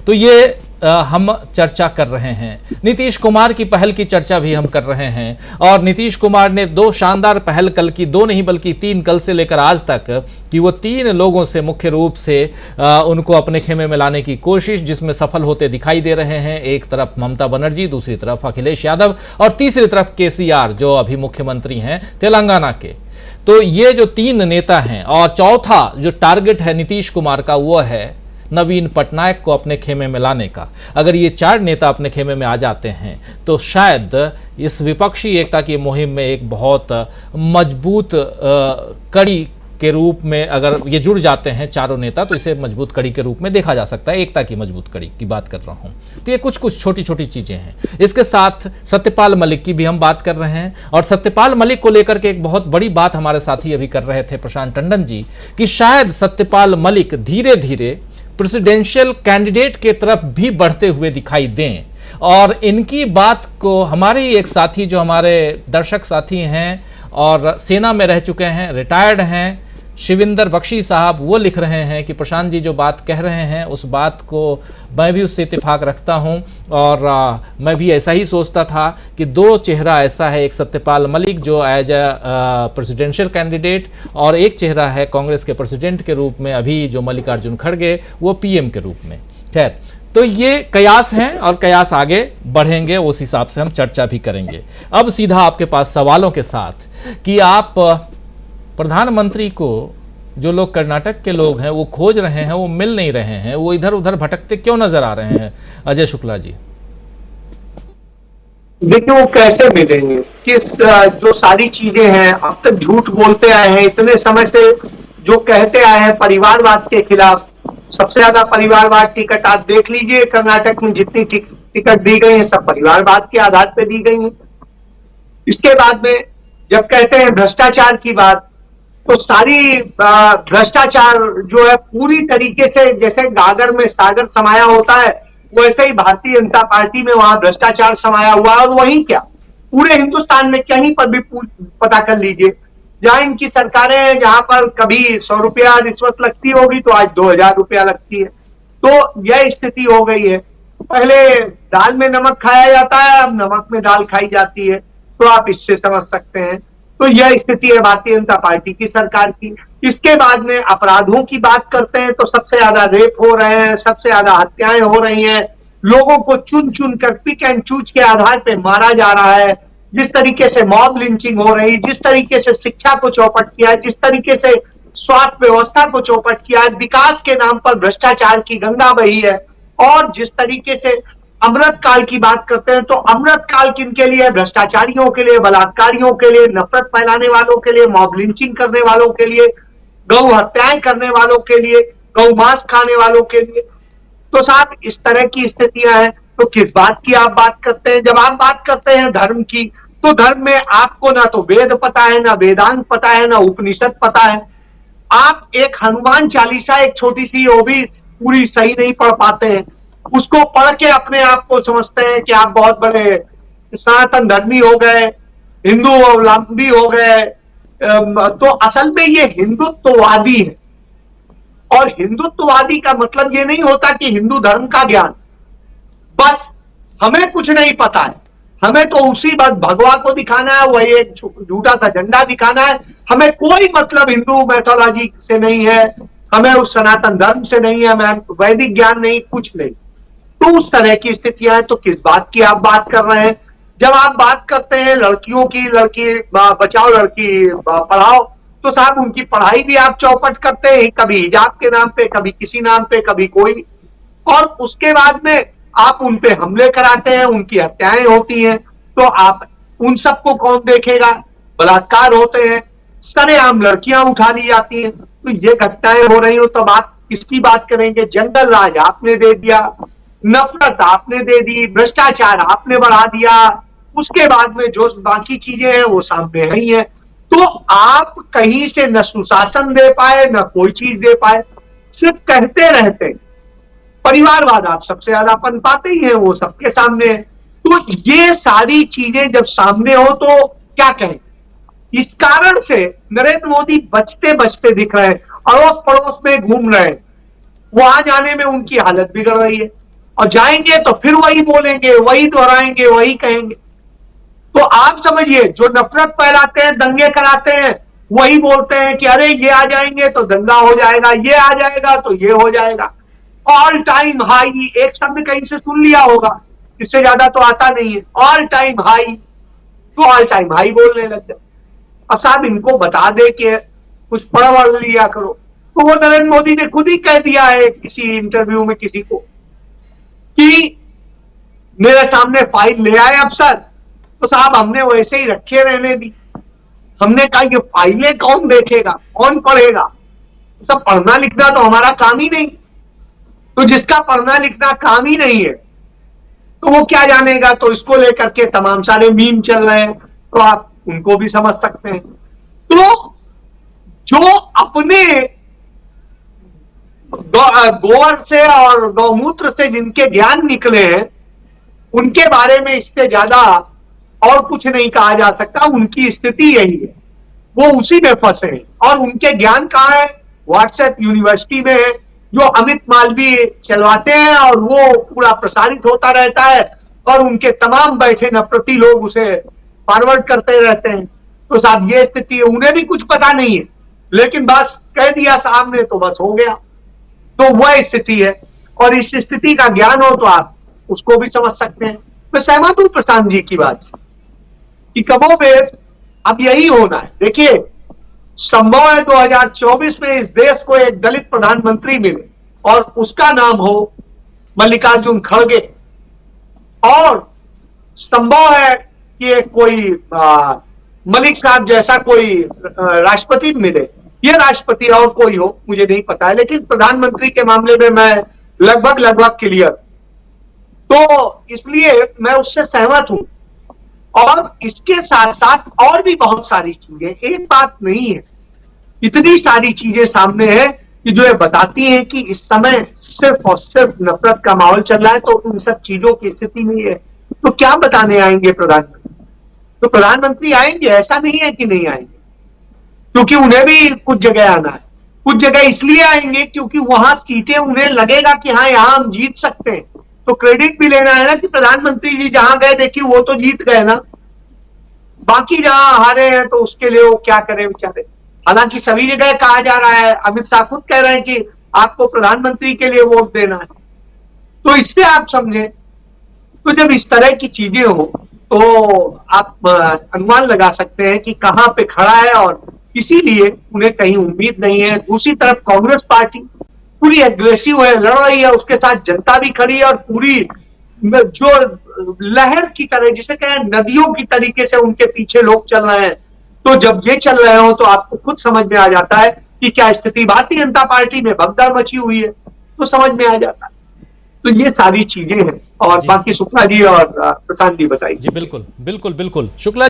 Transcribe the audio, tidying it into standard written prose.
तो ये हम चर्चा कर रहे हैं। नीतीश कुमार की पहल की चर्चा भी हम कर रहे हैं, और नीतीश कुमार ने 2 शानदार पहल कल की, 2 नहीं बल्कि 3 कल से लेकर आज तक, कि वो 3 लोगों से मुख्य रूप से उनको अपने खेमे में लाने की कोशिश, जिसमें सफल होते दिखाई दे रहे हैं। एक तरफ ममता बनर्जी, दूसरी तरफ अखिलेश यादव, और तीसरी तरफ केसीआर जो अभी मुख्यमंत्री हैं तेलंगाना के। तो ये जो 3 नेता हैं, और चौथा जो टारगेट है नीतीश कुमार का वो है नवीन पटनायक को अपने खेमे में लाने का। अगर ये 4 नेता अपने खेमे में आ जाते हैं तो शायद इस विपक्षी एकता की मुहिम में एक बहुत मजबूत कड़ी के रूप में, अगर ये जुड़ जाते हैं चारों नेता, तो इसे मजबूत कड़ी के रूप में देखा जा सकता है। एकता की मजबूत कड़ी की बात कर रहा हूं। तो ये कुछ कुछ छोटी छोटी चीजें हैं। इसके साथ सत्यपाल मलिक की भी हम बात कर रहे हैं, और सत्यपाल मलिक को लेकर के एक बहुत बड़ी बात हमारे साथी अभी कर रहे थे प्रशांत टंडन जी, कि शायद सत्यपाल मलिक धीरे धीरे प्रेसिडेंशियल कैंडिडेट के तरफ भी बढ़ते हुए दिखाई दें। और इनकी बात को हमारे ही एक साथी, जो हमारे दर्शक साथी हैं और सेना में रह चुके हैं, रिटायर्ड हैं, शिविंदर बख्शी साहब, वो लिख रहे हैं कि प्रशांत जी जो बात कह रहे हैं उस बात को मैं भी उससे इत्तेफाक रखता हूं, और मैं भी ऐसा ही सोचता था कि 2 चेहरा ऐसा है, एक सत्यपाल मलिक जो एज ए प्रेसिडेंशियल कैंडिडेट, और एक चेहरा है कांग्रेस के प्रेसिडेंट के रूप में अभी जो मल्लिकार्जुन खड़गे, वो पीएम के रूप में। खैर, तो ये कयास हैं और कयास आगे बढ़ेंगे, उस हिसाब से हम चर्चा भी करेंगे। अब सीधा आपके पास सवालों के साथ कि आप प्रधानमंत्री को, जो लोग कर्नाटक के लोग हैं वो खोज रहे हैं, वो मिल नहीं रहे हैं, वो इधर उधर भटकते क्यों नजर आ रहे हैं? अजय शुक्ला जी। देखिए, वो कैसे मिलेंगे? किस जो सारी चीजें हैं, अब तक झूठ बोलते आए हैं इतने समय से, जो कहते आए हैं परिवारवाद के खिलाफ। सबसे ज्यादा परिवारवाद टिकट आप देख लीजिए, कर्नाटक में जितनी टिकट दी गई है सब परिवारवाद के आधार पर दी गई है। इसके बाद में जब कहते हैं भ्रष्टाचार की बात, तो सारी भ्रष्टाचार जो है पूरी तरीके से, जैसे गागर में सागर समाया होता है, वैसे ही भारतीय जनता पार्टी में वहां भ्रष्टाचार समाया हुआ है। और वहीं क्या, पूरे हिंदुस्तान में कहीं पर भी पता कर लीजिए, जहां इनकी सरकारें हैं, जहां पर कभी 100 रुपया रिश्वत लगती होगी तो आज 2000 रुपया लगती है। तो यह स्थिति हो गई है। पहले दाल में नमक खाया जाता है, अब नमक में दाल खाई जाती है। तो आप इससे समझ सकते हैं। तो यह स्थिति है भारतीय जनता पार्टी की सरकार की। इसके बाद में अपराधों की बात करते हैं तो सबसे ज्यादा रेप हो रहे हैं, सबसे ज्यादा हत्याएं हो रही हैं, लोगों को चुन चुन कर पिक एंड चूज के आधार पर मारा जा रहा है, जिस तरीके से मॉब लिंचिंग हो रही, जिस तरीके से शिक्षा को चौपट किया, जिस तरीके से स्वास्थ्य व्यवस्था को चौपट किया, विकास के नाम पर भ्रष्टाचार की गंगा बही है। और जिस तरीके से अमृत काल की बात करते हैं तो अमृत काल किनके लिए? भ्रष्टाचारियों के लिए, बलात्कारियों के लिए, नफरत फैलाने वालों के लिए, मॉब लिंचिंग करने वालों के लिए, गौ हत्याएं करने वालों के लिए, गौ मांस खाने वालों के लिए। तो साहब, इस तरह की स्थितियां हैं। तो किस बात की आप बात करते हैं? जब आप बात करते हैं धर्म की, तो धर्म में आपको ना तो वेद पता है, ना वेदांत पता है, ना उपनिषद पता है। आप एक हनुमान चालीसा, एक छोटी सी, वो भी पूरी सही नहीं पढ़ पाते हैं। उसको पढ़ के अपने आप को समझते हैं कि आप बहुत बड़े सनातन धर्मी हो गए, हिंदू अवलंबी हो गए। तो असल में ये हिंदुत्ववादी है। और हिंदुत्ववादी का मतलब ये नहीं होता कि हिंदू धर्म का ज्ञान, बस हमें कुछ नहीं पता है, हमें तो उसी बात भगवा को दिखाना है, वही एक झूठा सा झंडा दिखाना है, हमें कोई मतलब हिंदू मैथोलॉजी से नहीं है, हमें उस सनातन धर्म से नहीं है, हमें वैदिक ज्ञान नहीं, कुछ नहीं। तो उस तरह की स्थितियां हैं। तो किस बात की आप बात कर रहे हैं? जब आप बात करते हैं लड़कियों की, लड़की बचाओ लड़की पढ़ाओ, तो साहब उनकी पढ़ाई भी आप चौपट करते हैं, कभी हिजाब के नाम पे, कभी किसी नाम पे, कभी कोई। और उसके बाद में आप उन पे हमले कराते हैं, उनकी हत्याएं होती हैं। तो आप उन सबको कौन देखेगा? बलात्कार होते हैं, सरेआम लड़कियां उठा ली जाती हैं। तो ये घटनाएं हो रही हो तब आप किसकी बात करेंगे? जंगल राज आपने दे दिया, नफरत आपने दे दी, भ्रष्टाचार आपने बढ़ा दिया, उसके बाद में जो बाकी चीजें हैं वो सामने ही है। तो आप कहीं से न सुशासन दे पाए, न कोई चीज दे पाए, सिर्फ कहते रहते। परिवारवाद आप सबसे ज्यादा पनपाते ही हैं, वो सबके सामने है। तो ये सारी चीजें जब सामने हो तो क्या कहें? इस कारण से नरेंद्र मोदी बचते बचते दिख रहे हैं, अड़ोस पड़ोस में घूम रहे हैं, वहां जाने में उनकी हालत बिगड़ रही है। और जाएंगे तो फिर वही बोलेंगे, वही दोहराएंगे, वही कहेंगे। तो आप समझिए, जो नफरत फैलाते हैं, दंगे कराते हैं, वही बोलते हैं कि अरे ये आ जाएंगे तो दंगा हो जाएगा, ये आ जाएगा तो ये हो जाएगा। ऑल टाइम हाई, एक शब्द कहीं से सुन लिया होगा, इससे ज्यादा तो आता नहीं है। ऑल टाइम हाई, तो ऑल टाइम हाई बोलने लग गए। अब साहब इनको बता दे कि कुछ पढ़ लिया करो, तो वो नरेंद्र मोदी ने खुद ही कह दिया है किसी इंटरव्यू में किसी को कि मेरे सामने फाइल ले आए अफसर, तो साहब हमने वैसे ही रखे रहने दी। हमने कहा ये फाइलें कौन देखेगा, कौन पढ़ेगा, तो पढ़ना लिखना तो हमारा काम ही नहीं। तो जिसका पढ़ना लिखना काम ही नहीं है तो वो क्या जानेगा। तो इसको लेकर के तमाम सारे मीम चल रहे हैं, तो आप उनको भी समझ सकते हैं। तो जो अपने गोबर से और गौमूत्र से जिनके ज्ञान निकले हैं, उनके बारे में इससे ज्यादा और कुछ नहीं कहा जा सकता। उनकी स्थिति यही है, वो उसी में फंसे हैं। और उनके ज्ञान कहाँ है? व्हाट्सएप यूनिवर्सिटी में है, जो अमित मालवीय चलवाते हैं और वो पूरा प्रसारित होता रहता है और उनके तमाम बैठे नफरती लोग उसे फॉरवर्ड करते रहते हैं। तो साहब ये स्थिति है, उन्हें भी कुछ पता नहीं है, लेकिन बस कह दिया सामने तो बस हो गया। तो वह स्थिति है, और इस स्थिति का ज्ञान हो तो आप उसको भी समझ सकते हैं। मैं सहमत हूं प्रशांत जी की बात से कि कमोबेश अब यही होना है। देखिए, संभव है 2024 में इस देश को एक दलित प्रधानमंत्री मिले और उसका नाम हो मल्लिकार्जुन खड़गे, और संभव है कि कोई मलिक साहब जैसा कोई राष्ट्रपति मिले। ये राष्ट्रपति और कोई हो मुझे नहीं पता है, लेकिन प्रधानमंत्री के मामले में मैं लगभग क्लियर। तो इसलिए मैं उससे सहमत हूं। और इसके साथ साथ और भी बहुत सारी चीजें, एक बात नहीं है, इतनी सारी चीजें सामने है कि जो ये बताती हैं कि इस समय सिर्फ और सिर्फ नफरत का माहौल चल रहा है। तो इन सब चीजों की स्थिति नहीं है तो क्या बताने आएंगे प्रधानमंत्री? तो प्रधानमंत्री आएंगे, ऐसा नहीं है कि नहीं आएंगे, क्योंकि उन्हें भी कुछ जगह आना है। कुछ जगह इसलिए आएंगे क्योंकि वहां सीटें उन्हें लगेगा कि हाँ यहां हम जीत सकते हैं। तो क्रेडिट भी लेना है ना कि प्रधानमंत्री जी जहां गए देखिए वो तो जीत गए ना, बाकी जहां हारे हैं तो उसके लिए वो क्या करें बेचारे। हालांकि सभी जगह कहा जा रहा है, अमित शाह खुद कह रहे हैं कि आपको प्रधानमंत्री के लिए वोट देना है। तो इससे आप समझें, तो जब इस तरह की चीजें हो तो आप अनुमान लगा सकते हैं कि कहां पे खड़ा है, और इसीलिए उन्हें कहीं उम्मीद नहीं है। दूसरी तरफ कांग्रेस पार्टी पूरी एग्रेसिव है, लड़ रही है, उसके साथ जनता भी खड़ी है, और पूरी जो लहर की तरह, जिसे कहें नदियों की तरीके से उनके पीछे लोग चल रहे हैं। तो जब ये चल रहे हो तो आपको खुद समझ में आ जाता है कि क्या स्थिति भारतीय जनता पार्टी में भगदड़ मची हुई है, तो समझ में आ जाता है। तो ये सारी चीजें हैं, और बाकी शुक्ला जी और प्रशांत जी बताइए। जी बिल्कुल बिल्कुल बिल्कुल, शुक्ला